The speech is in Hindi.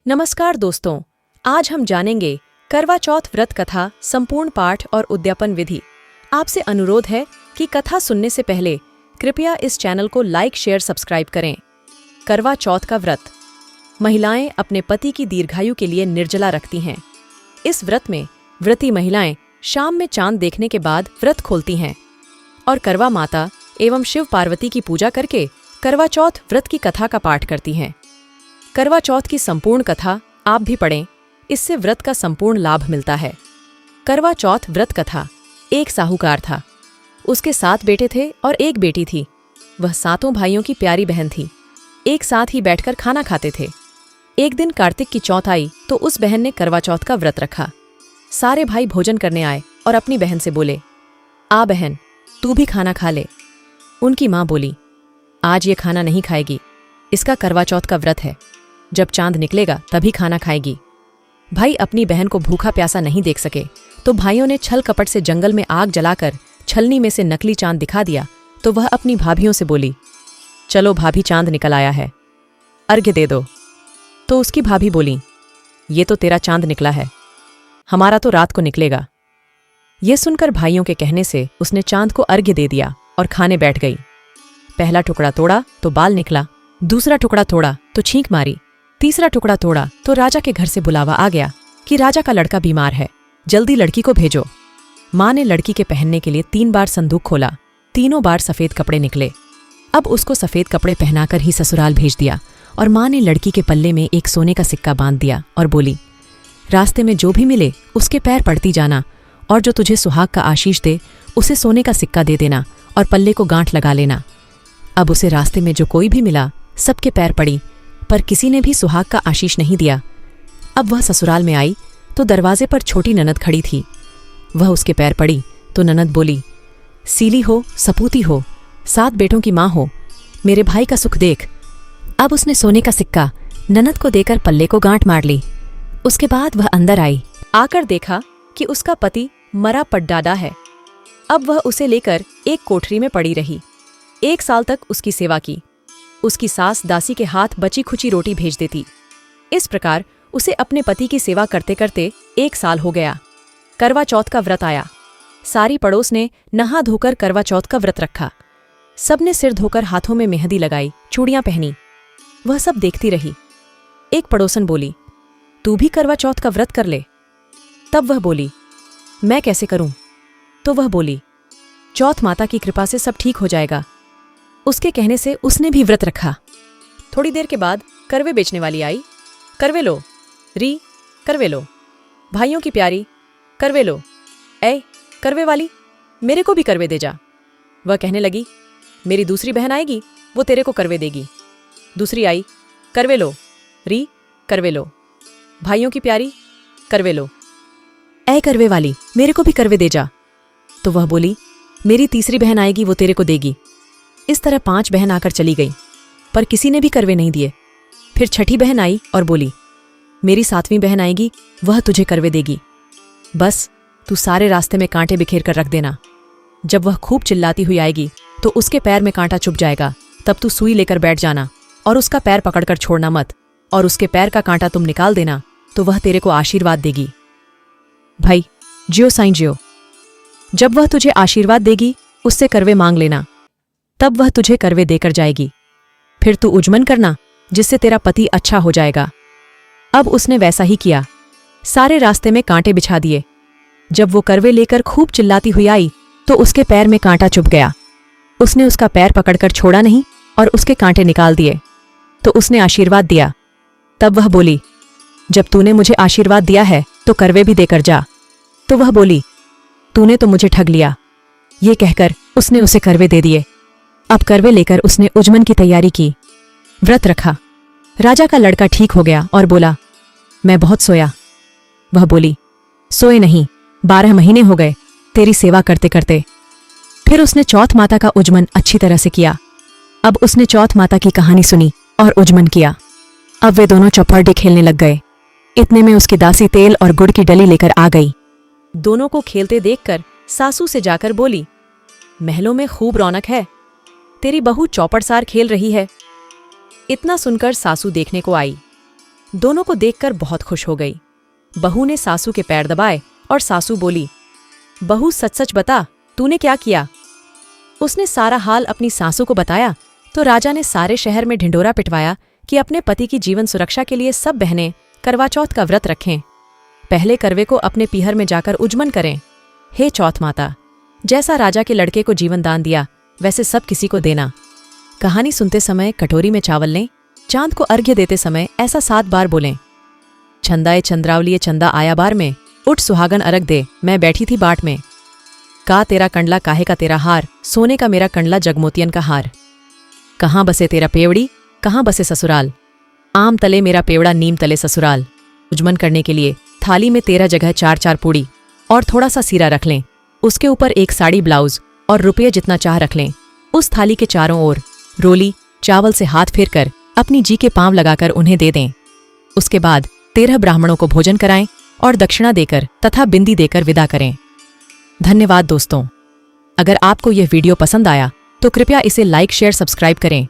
नमस्कार दोस्तों, आज हम जानेंगे करवा चौथ व्रत कथा संपूर्ण पाठ और उद्यापन विधि। आपसे अनुरोध है कि कथा सुनने से पहले कृपया इस चैनल को लाइक, शेयर, सब्सक्राइब करें। करवा चौथ का व्रत। महिलाएं अपने पति की दीर्घायु के लिए निर्जला रखती हैं। इस व्रत में व्रती महिलाएं शाम में चांद देखने के बाद व्रत खोलती हैं और करवा माता एवं शिव पार्वती की पूजा करके करवा चौथ व्रत की कथा का पाठ करती हैं। करवा चौथ की संपूर्ण कथा आप भी पढ़ें, इससे व्रत का संपूर्ण लाभ मिलता है। करवा चौथ व्रत कथा। एक साहूकार था, उसके 7 बेटे थे और 1 बेटी थी। वह 7 भाइयों की प्यारी बहन थी। एक साथ ही बैठकर खाना खाते थे। एक दिन कार्तिक की चौथ आई तो उस बहन ने करवा चौथ का व्रत रखा। सारे भाई भोजन करने आए और अपनी बहन से बोले, आ बहन, तू भी खाना खा ले। उनकी माँ बोली, आज ये खाना नहीं खाएगी, इसका करवा चौथ का व्रत है, जब चांद निकलेगा तभी खाना खाएगी। भाई अपनी बहन को भूखा प्यासा नहीं देख सके तो भाइयों ने छल कपट से जंगल में आग जलाकर छलनी में से नकली चांद दिखा दिया। तो वह अपनी भाभियों से बोली, चलो भाभी, चांद निकल आया है, अर्घ्य दे दो। तो उसकी भाभी बोली, ये तो तेरा चांद निकला है, हमारा तो रात को निकलेगा। ये सुनकर भाइयों के कहने से उसने चांद को अर्घ्य दे दिया और खाने बैठ गई। पहला टुकड़ा तोड़ा तो बाल निकला, दूसरा टुकड़ा तोड़ा तो छींक मारी, तीसरा टुकड़ा तोड़ा तो राजा के घर से बुलावा आ गया कि राजा का लड़का बीमार है, जल्दी लड़की को भेजो। माँ ने लड़की के पहनने के लिए 3 बार संदूक खोला, तीनों बार सफेद कपड़े निकले। अब उसको सफेद कपड़े पहनाकर ही ससुराल भेज दिया और माँ ने लड़की के पल्ले में एक सोने का सिक्का बांध दिया और बोली, रास्ते में जो भी मिले उसके पैर पड़ती जाना और जो तुझे सुहाग का आशीष दे उसे सोने का सिक्का दे देना और पल्ले को गांठ लगा लेना। अब उसे रास्ते में जो कोई भी मिला सबके पैर पड़ी, पर किसी ने भी सुहाग का आशीष नहीं दिया। अब वह ससुराल में आई तो दरवाजे पर छोटी ननद खड़ी थी। वह उसके पैर पड़ी तो ननद बोली, सीली हो, सपूती हो, 7 बेटों की माँ हो, मेरे भाई का सुख देख। अब उसने सोने का सिक्का ननद को देकर पल्ले को गांठ मार ली। उसके बाद वह अंदर आई। आकर देखा कि उसका पति मरा पड्डाडा है। अब वह उसे लेकर एक कोठरी में पड़ी रही। 1 साल तक उसकी सेवा की। उसकी सास दासी के हाथ बची खुची रोटी भेज देती। इस प्रकार उसे अपने पति की सेवा करते करते 1 साल हो गया। करवा चौथ का व्रत आया। सारी पड़ोस ने नहा धोकर करवा चौथ का व्रत रखा। सबने सिर धोकर हाथों में मेहंदी लगाई, चूड़ियां पहनी। वह सब देखती रही। एक पड़ोसन बोली, तू भी करवा चौथ का व्रत कर ले। तब वह बोली, मैं कैसे करूं? तो वह बोली, चौथ माता की कृपा से सब ठीक हो जाएगा। उसके कहने से उसने भी व्रत रखा। थोड़ी देर के बाद करवे बेचने वाली आई। करवे लो री, करवे लो, भाइयों की प्यारी, करवे लो। ऐ करवे वाली, मेरे को भी करवे दे जा। वह कहने लगी, मेरी दूसरी बहन आएगी, वो तेरे को करवे देगी। दूसरी आई, करवे लो री, करवे लो, भाइयों की प्यारी, करवे लो। ऐ करवे वाली, मेरे को भी करवे दे जा। तो वह बोली, मेरी तीसरी बहन आएगी, वो तेरे को देगी। इस तरह 5 बहन आकर चली गई, पर किसी ने भी करवे नहीं दिए। फिर छठी बहन आई और बोली, मेरी 7वीं बहन आएगी, वह तुझे करवे देगी। बस तू सारे रास्ते में कांटे बिखेर कर रख देना। जब वह खूब चिल्लाती हुई आएगी तो उसके पैर में कांटा चुभ जाएगा। तब तू सुई लेकर बैठ जाना और उसका पैर पकड़कर छोड़ना मत, और उसके पैर का कांटा तुम निकाल देना तो वह तेरे को आशीर्वाद देगी। भाई जियो साईं जियो। जब वह तुझे आशीर्वाद देगी उससे करवे मांग लेना, तब वह तुझे करवे देकर जाएगी। फिर तू उजमन करना, जिससे तेरा पति अच्छा हो जाएगा। अब उसने वैसा ही किया। सारे रास्ते में कांटे बिछा दिए। जब वो करवे लेकर खूब चिल्लाती हुई आई तो उसके पैर में कांटा चुभ गया। उसने उसका पैर पकड़कर छोड़ा नहीं और उसके कांटे निकाल दिए। तो उसने आशीर्वाद दिया। तब वह बोली, जब तूने मुझे आशीर्वाद दिया है तो करवे भी देकर जा। तो वह बोली, तूने तो मुझे ठग लिया। ये कहकर उसने उसे करवे दे दिए। अब करवे लेकर उसने उजमन की तैयारी की। व्रत रखा। राजा का लड़का ठीक हो गया और बोला, मैं बहुत सोया। वह बोली, सोए नहीं, 12 महीने हो गए तेरी सेवा करते करते। फिर उसने चौथ माता का उजमन अच्छी तरह से किया। अब उसने चौथ माता की कहानी सुनी और उजमन किया। अब वे दोनों चौपड़े खेलने लग गए। इतने में उसकी दासी तेल और गुड़ की डली लेकर आ गई। दोनों को खेलते देखकर सासू से जाकर बोली, महलों में खूब रौनक है, तेरी बहू चौपड़ सार खेल रही है। इतना सुनकर सासू देखने को आई। दोनों को देखकर बहुत खुश हो गई। बहू ने सासू के पैर दबाए और सासू बोली, बहू सच सच बता, तूने क्या किया? उसने सारा हाल अपनी सासू को बताया तो राजा ने सारे शहर में ढिंढोरा पिटवाया कि अपने पति की जीवन सुरक्षा के लिए सब बहनें करवा चौथ का व्रत रखें। पहले करवे को अपने पीहर में जाकर उज्जमन करें। हे चौथ माता, जैसा राजा के लड़के को जीवन दान दिया वैसे सब किसी को देना। कहानी सुनते समय कटोरी में चावल लें, चांद को अर्घ्य देते समय ऐसा 7 बार बोलें। छंदाए चंद्रावलिये चंदा आया बार में, उठ सुहागन अरग दे, मैं बैठी थी बाट में। का तेरा कंडला काहे का तेरा हार, सोने का मेरा कंडला जगमोतियन का हार। कहाँ बसे तेरा पेवड़ी, कहाँ बसे ससुराल, आम तले मेरा पेवड़ा नीम तले ससुराल। उज्जमन करने के लिए थाली में 13 जगह 4-4 पूड़ी और थोड़ा सा सीरा रख लें। उसके ऊपर एक साड़ी ब्लाउज और रुपये जितना चाह रख लें। उस थाली के चारों ओर रोली चावल से हाथ फेर कर अपनी जी के पांव लगाकर उन्हें दे दें। उसके बाद 13 ब्राह्मणों को भोजन कराएं और दक्षिणा देकर तथा बिंदी देकर विदा करें। धन्यवाद दोस्तों। अगर आपको यह वीडियो पसंद आया तो कृपया इसे लाइक शेयर सब्सक्राइब करें